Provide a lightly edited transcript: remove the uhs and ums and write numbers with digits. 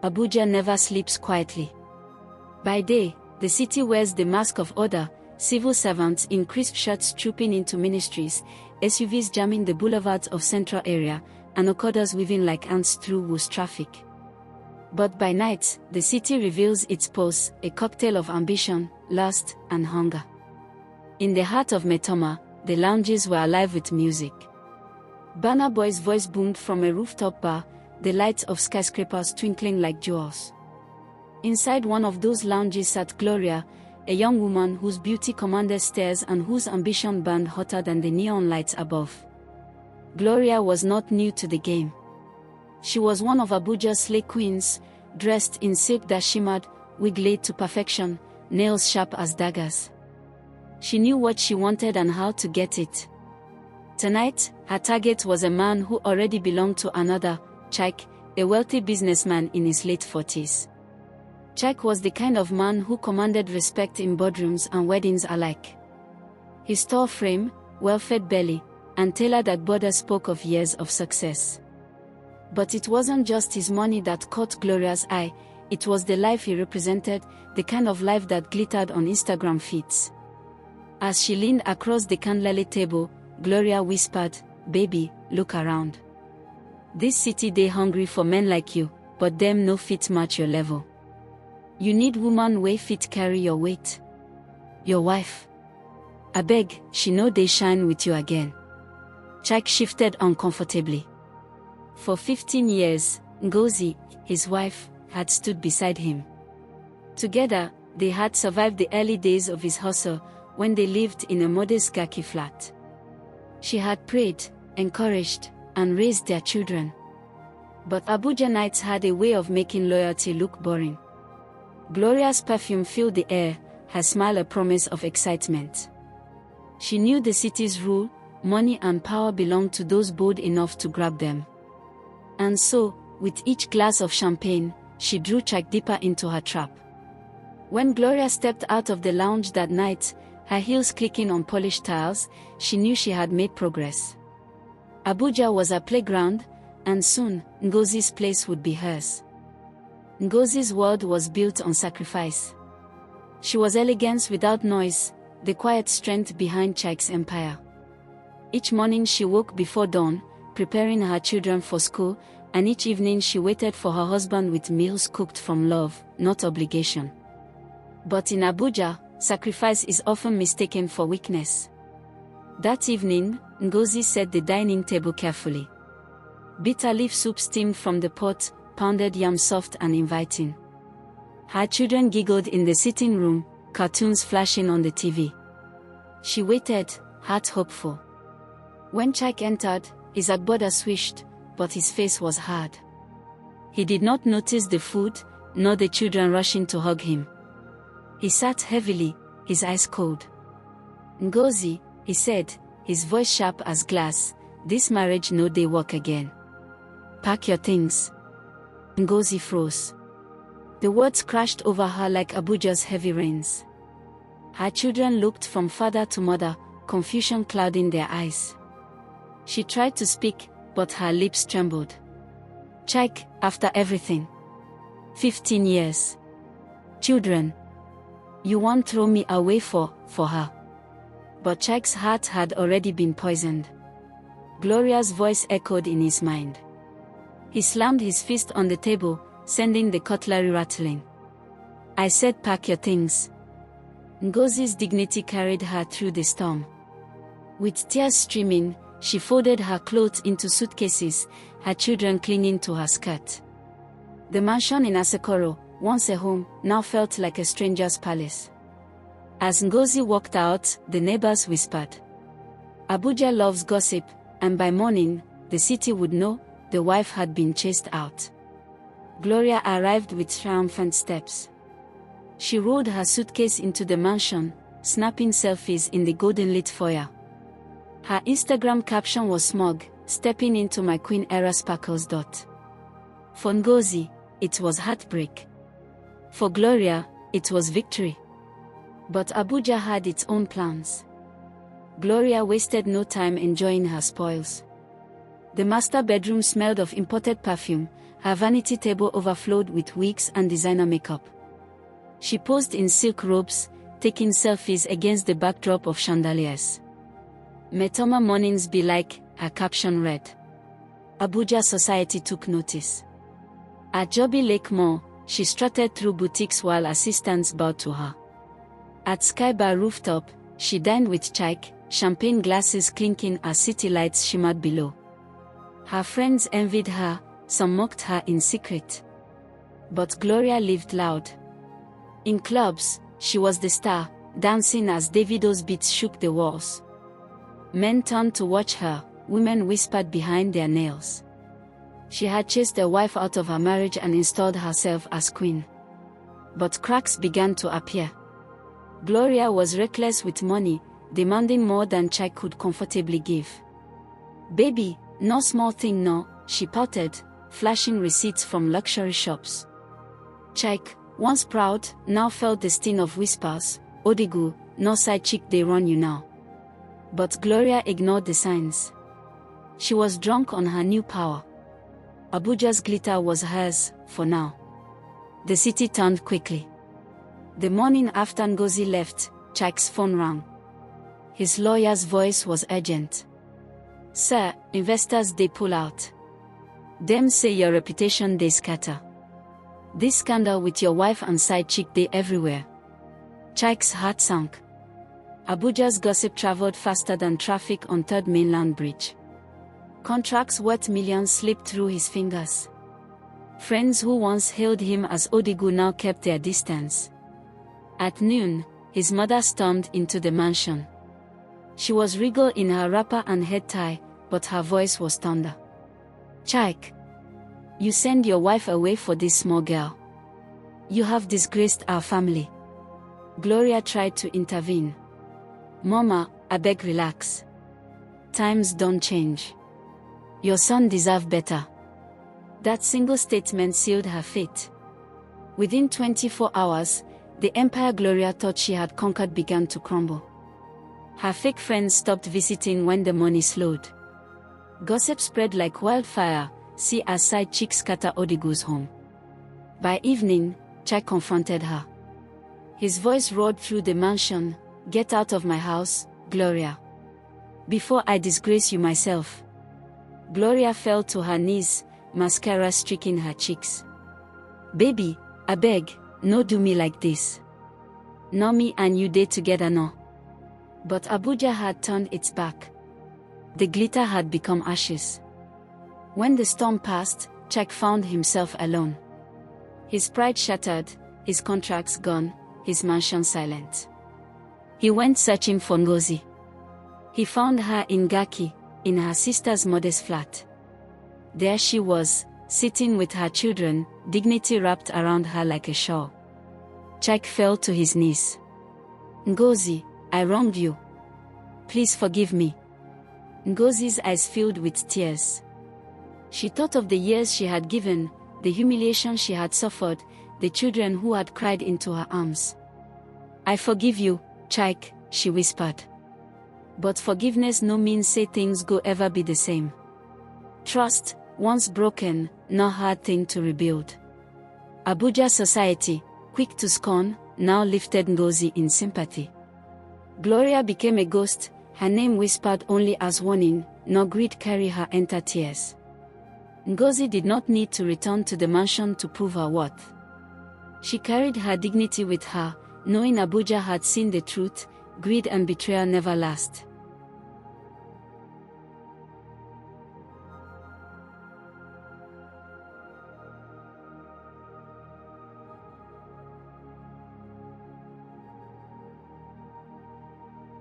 Abuja never sleeps quietly. By day, the city wears the mask of order, civil servants in crisp shirts trooping into ministries, SUVs jamming the boulevards of central area, and Okodas weaving like ants through Wu's traffic. But by night, the city reveals its pulse, a cocktail of ambition, lust, and hunger. In the heart of Metoma, the lounges were alive with music. Burna Boy's voice boomed from a rooftop bar, the lights of skyscrapers twinkling like jewels. Inside one of those lounges sat Gloria, a young woman whose beauty commanded stares and whose ambition burned hotter than the neon lights above. Gloria was not new to the game. She was one of Abuja's slay queens, dressed in silk that shimmered, wig laid to perfection, nails sharp as daggers. She knew what she wanted and how to get it. Tonight, her target was a man who already belonged to another, Chaik, a wealthy businessman in his late 40s. Chaik was the kind of man who commanded respect in boardrooms and weddings alike. His tall frame, well-fed belly, and tailored Agbada spoke of years of success. But it wasn't just his money that caught Gloria's eye, it was the life he represented, the kind of life that glittered on Instagram feeds. As she leaned across the candlelit table, Gloria whispered, "Baby, look around. This city dey hungry for men like you, but them no fit match your level. You need woman wey fit carry your weight. Your wife. Abeg, she no dey shine with you again." Chaik shifted uncomfortably. For 15 years, Ngozi, his wife, had stood beside him. Together, they had survived the early days of his hustle, when they lived in a modest khaki flat. She had prayed, encouraged, and raised their children. But Abuja nights had a way of making loyalty look boring. Gloria's perfume filled the air, her smile a promise of excitement. She knew the city's rule, money and power belonged to those bold enough to grab them. And so, with each glass of champagne, she drew Chaik deeper into her trap. When Gloria stepped out of the lounge that night, her heels clicking on polished tiles, she knew she had made progress. Abuja was her playground, and soon, Ngozi's place would be hers. Ngozi's world was built on sacrifice. She was elegance without noise, the quiet strength behind Chaik's empire. Each morning she woke before dawn, preparing her children for school, and each evening she waited for her husband with meals cooked from love, not obligation. But in Abuja, sacrifice is often mistaken for weakness. That evening, Ngozi set the dining table carefully. Bitter leaf soup steamed from the pot, pounded yam soft and inviting. Her children giggled in the sitting room, cartoons flashing on the TV. She waited, heart hopeful. When Chaik entered, his agbada swished, but his face was hard. He did not notice the food, nor the children rushing to hug him. He sat heavily, his eyes cold. "Ngozi," he said, his voice sharp as glass, "this marriage no dey work again. Pack your things." Ngozi froze. The words crashed over her like Abuja's heavy rains. Her children looked from father to mother, confusion clouding their eyes. She tried to speak, but her lips trembled. "Chaik, after everything. 15 years. Children. You won't throw me away for her." But Chaik's heart had already been poisoned. Gloria's voice echoed in his mind. He slammed his fist on the table, sending the cutlery rattling. "I said pack your things." Ngozi's dignity carried her through the storm. With tears streaming, she folded her clothes into suitcases, her children clinging to her skirt. The mansion in Asekoro, once a home, now felt like a stranger's palace. As Ngozi walked out, the neighbors whispered. Abuja loves gossip, and by morning, the city would know the wife had been chased out. Gloria arrived with triumphant steps. She rolled her suitcase into the mansion, snapping selfies in the golden-lit foyer. Her Instagram caption was smug, "Stepping into my queen era sparkles." For Ngozi, it was heartbreak. For Gloria, it was victory. But Abuja had its own plans. Gloria wasted no time enjoying her spoils. The master bedroom smelled of imported perfume, Her vanity table overflowed with wigs and designer makeup. She posed in silk robes, taking selfies against the backdrop of chandeliers. Metoma mornings be like, her caption read. Abuja society took notice. At Joby Lake Mall, she strutted through boutiques while assistants bowed to her. At Sky Bar rooftop, she dined with Chike, champagne glasses clinking as city lights shimmered below. Her friends envied her, some mocked her in secret. But Gloria lived loud. In clubs, she was the star, dancing as Davido's beats shook the walls. Men turned to watch her, women whispered behind their nails. She had chased a wife out of her marriage and installed herself as queen. But cracks began to appear. Gloria was reckless with money, demanding more than Chike could comfortably give. "Baby, no small thing no," she pouted, flashing receipts from luxury shops. Chike, once proud, now felt the sting of whispers. "Odigu, no side chick they run you now." But Gloria ignored the signs. She was drunk on her new power. Abuja's glitter was hers, for now. The city turned quickly. The morning after Ngozi left, Chike's phone rang. His lawyer's voice was urgent. "Sir, investors they pull out. Them say your reputation they scatter. This scandal with your wife and side chick they everywhere." Chike's heart sank. Abuja's gossip traveled faster than traffic on Third Mainland Bridge. Contracts worth millions slipped through his fingers. Friends who once hailed him as Odigu now kept their distance. At noon, his mother stormed into the mansion. She was regal in her wrapper and head tie, but her voice was thunder. "Chike, you send your wife away for this small girl. You have disgraced our family." Gloria tried to intervene. "Mama, I beg relax. Times don't change. Your son deserves better." That single statement sealed her fate. Within 24 hours, the empire Gloria thought she had conquered began to crumble. Her fake friends stopped visiting when the money slowed. Gossip spread like wildfire. See as side chick scatter Odigu's home. By evening, Chike confronted her. His voice roared through the mansion, "Get out of my house, Gloria. Before I disgrace you myself." Gloria fell to her knees, mascara streaking her cheeks. "Baby, I beg, no do me like this. No me and you day together no." But Abuja had turned its back. The glitter had become ashes. When the storm passed, Chike found himself alone. His pride shattered, his contracts gone, his mansion silent. He went searching for Ngozi. He found her in Gaki, in her sister's modest flat. There she was, sitting with her children, dignity wrapped around her like a shawl. Chike fell to his knees. "Ngozi, I wronged you. Please forgive me." Ngozi's eyes filled with tears. She thought of the years she had given, the humiliation she had suffered, the children who had cried into her arms. "I forgive you, Chike," she whispered. But forgiveness no means say things go ever be the same. Trust, once broken, no hard thing to rebuild. Abuja society, quick to scorn, now lifted Ngozi in sympathy. Gloria became a ghost, her name whispered only as warning, nor greed carry her enter tears. Ngozi did not need to return to the mansion to prove her worth. She carried her dignity with her, knowing Abuja had seen the truth, greed and betrayal never last.